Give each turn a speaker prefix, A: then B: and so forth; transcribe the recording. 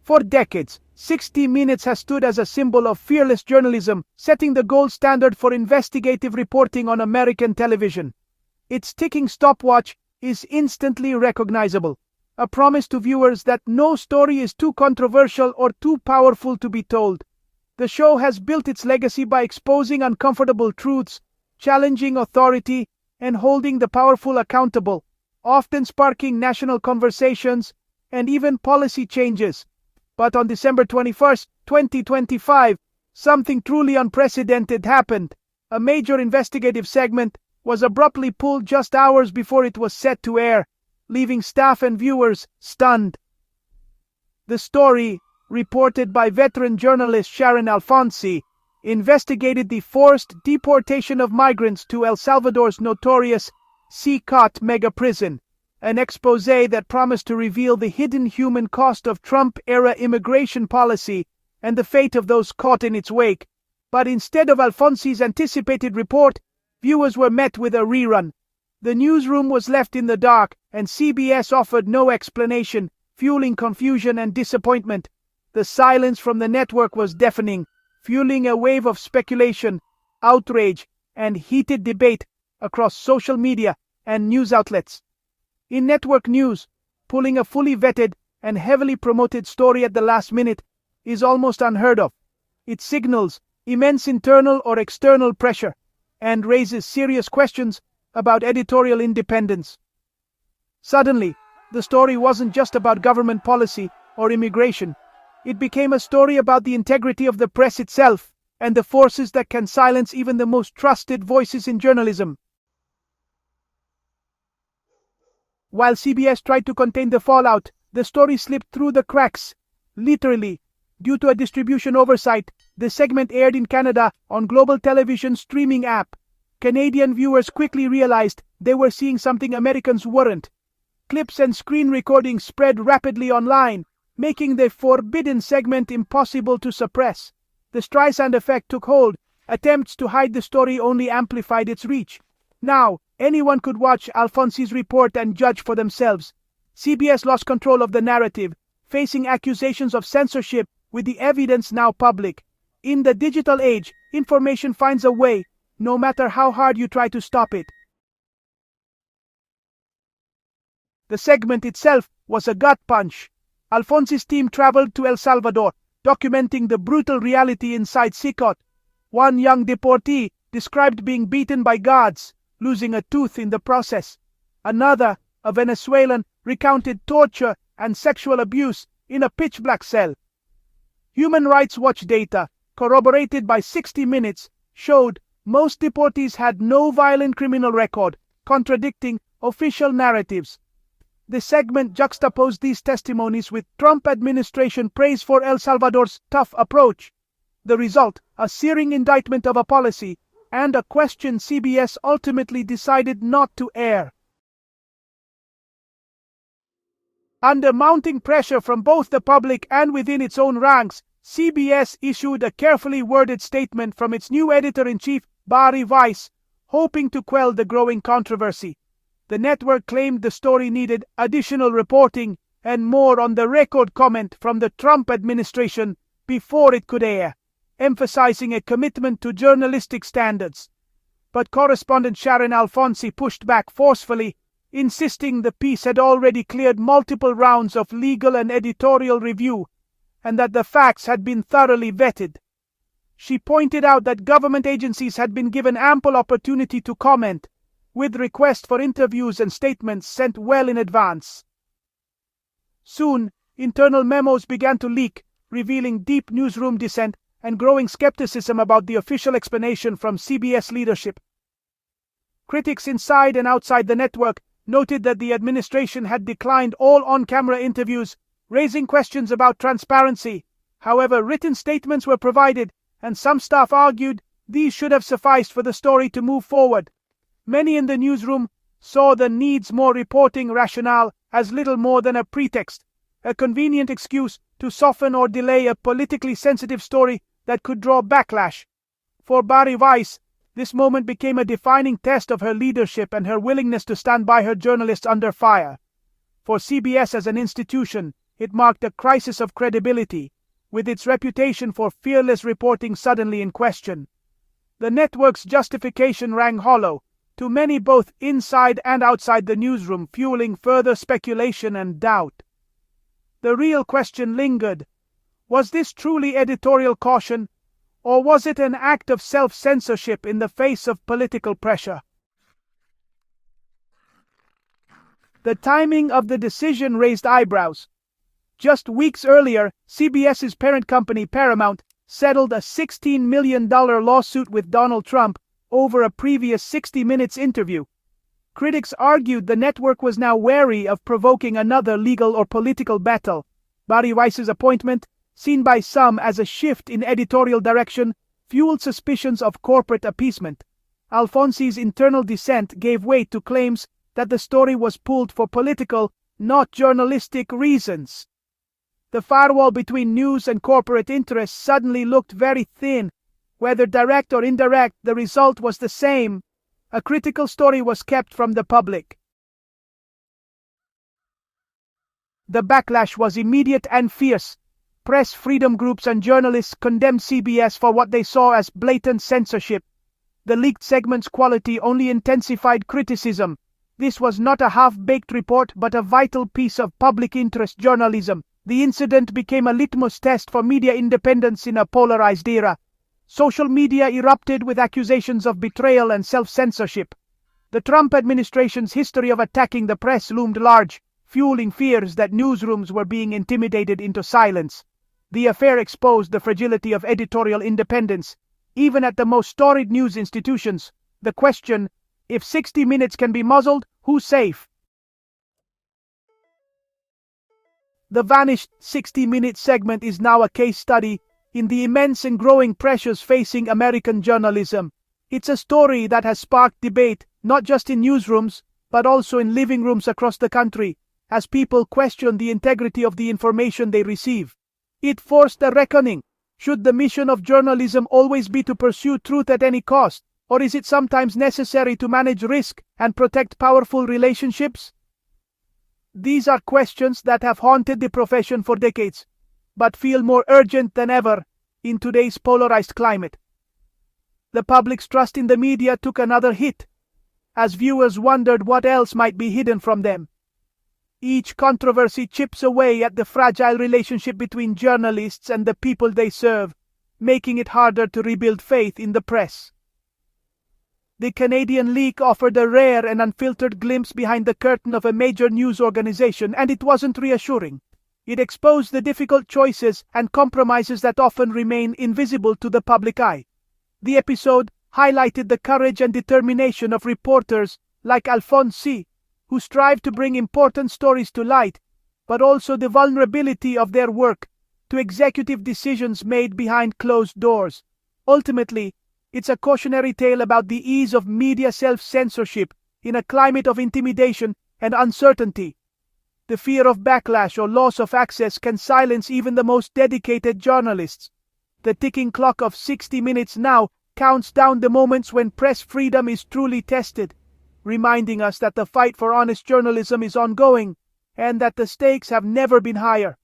A: For decades, 60 Minutes has stood as a symbol of fearless journalism, setting the gold standard for investigative reporting on American television. Its ticking stopwatch is instantly recognizable, a promise to viewers that no story is too controversial or too powerful to be told. The show has built its legacy by exposing uncomfortable truths, challenging authority, and holding the powerful accountable, often sparking national conversations and even policy changes. But on December 21st, 2025, something truly unprecedented happened. A major investigative segment was abruptly pulled just hours before it was set to air, leaving staff and viewers stunned. The story, reported by veteran journalist Sharon Alfonsi, investigated the forced deportation of migrants to El Salvador's notorious CBS mega prison, an expose that promised to reveal the hidden human cost of Trump-era immigration policy and the fate of those caught in its wake. But instead of Alfonsi's anticipated report, viewers were met with a rerun. The newsroom was left in the dark, and CBS offered no explanation, fueling confusion and disappointment. The silence from the network was deafening, fueling a wave of speculation, outrage, and heated debate across social media and news outlets. In network news, pulling a fully vetted and heavily promoted story at the last minute is almost unheard of. It signals immense internal or external pressure and raises serious questions about editorial independence. Suddenly, the story wasn't just about government policy or immigration. It became a story about the integrity of the press itself and the forces that can silence even the most trusted voices in journalism. While CBS tried to contain the fallout, the story slipped through the cracks. Literally, due to a distribution oversight, the segment aired in Canada on Global Television streaming app. Canadian viewers quickly realized they were seeing something Americans weren't. Clips and screen recordings spread rapidly online, making the forbidden segment impossible to suppress. The Streisand effect took hold. Attempts to hide the story only amplified its reach. Now, anyone could watch Alfonsi's report and judge for themselves. CBS lost control of the narrative, facing accusations of censorship with the evidence now public. In the digital age, information finds a way, no matter how hard you try to stop it. The segment itself was a gut punch. Alfonsi's team traveled to El Salvador, documenting the brutal reality inside CBS. One young deportee described being beaten by guards, losing a tooth in the process. Another, a Venezuelan, recounted torture and sexual abuse in a pitch-black cell. Human Rights Watch data, corroborated by 60 Minutes, showed most deportees had no violent criminal record, contradicting official narratives. The segment juxtaposed these testimonies with Trump administration praise for El Salvador's tough approach. The result, a searing indictment of a policy, and a question CBS ultimately decided not to air. Under mounting pressure from both the public and within its own ranks, CBS issued a carefully worded statement from its new editor-in-chief, Barry Weiss, hoping to quell the growing controversy. The network claimed the story needed additional reporting and more on-the-record comment from the Trump administration before it could air, emphasizing a commitment to journalistic standards. But correspondent Sharon Alfonsi pushed back forcefully, insisting the piece had already cleared multiple rounds of legal and editorial review, and that the facts had been thoroughly vetted. She pointed out that government agencies had been given ample opportunity to comment, with requests for interviews and statements sent well in advance. Soon, internal memos began to leak, revealing deep newsroom dissent and growing skepticism about the official explanation from CBS leadership. Critics inside and outside the network noted that the administration had declined all on-camera interviews, raising questions about transparency. However, written statements were provided, and some staff argued these should have sufficed for the story to move forward. Many in the newsroom saw the needs more reporting rationale as little more than a pretext, a convenient excuse to soften or delay a politically sensitive story that could draw backlash. For Barry Weiss, this moment became a defining test of her leadership and her willingness to stand by her journalists under fire. For CBS as an institution, It marked a crisis of credibility, with its reputation for fearless reporting suddenly in question. The network's justification rang hollow, to many both inside and outside the newsroom, fueling further speculation and doubt. The real question lingered. Was this truly editorial caution, or was it an act of self-censorship in the face of political pressure? The timing of the decision raised eyebrows. Just weeks earlier, CBS's parent company Paramount settled a $16 million lawsuit with Donald Trump over a previous 60 Minutes interview. Critics argued the network was now wary of provoking another legal or political battle. Barry Weiss's appointment, seen by some as a shift in editorial direction, fueled suspicions of corporate appeasement. Alfonsi's internal dissent gave weight to claims that the story was pulled for political, not journalistic reasons. The firewall between news and corporate interests suddenly looked very thin. Whether direct or indirect, the result was the same. A critical story was kept from the public. The backlash was immediate and fierce. Press freedom groups and journalists condemned CBS for what they saw as blatant censorship. The leaked segment's quality only intensified criticism. This was not a half-baked report, but a vital piece of public interest journalism. The incident became a litmus test for media independence in a polarized era. Social media erupted with accusations of betrayal and self-censorship. The Trump administration's history of attacking the press loomed large, fueling fears that newsrooms were being intimidated into silence. The affair exposed the fragility of editorial independence. Even at the most storied news institutions, the question, if 60 Minutes can be muzzled, who's safe? The vanished 60 Minutes segment is now a case study in the immense and growing pressures facing American journalism. It's a story that has sparked debate, not just in newsrooms, but also in living rooms across the country, as people question the integrity of the information they receive. It forced a reckoning. Should the mission of journalism always be to pursue truth at any cost, or is it sometimes necessary to manage risk and protect powerful relationships? These are questions that have haunted the profession for decades, but feel more urgent than ever in today's polarized climate. The public's trust in the media took another hit, as viewers wondered what else might be hidden from them. Each controversy chips away at the fragile relationship between journalists and the people they serve, making it harder to rebuild faith in the press. The Canadian leak offered a rare and unfiltered glimpse behind the curtain of a major news organization, and it wasn't reassuring. It exposed the difficult choices and compromises that often remain invisible to the public eye. The episode highlighted the courage and determination of reporters like Alfonsi, who strive to bring important stories to light, but also the vulnerability of their work to executive decisions made behind closed doors. Ultimately, it's a cautionary tale about the ease of media self-censorship in a climate of intimidation and uncertainty. The fear of backlash or loss of access can silence even the most dedicated journalists. The ticking clock of 60 Minutes now counts down the moments when press freedom is truly tested, reminding us that the fight for honest journalism is ongoing and that the stakes have never been higher.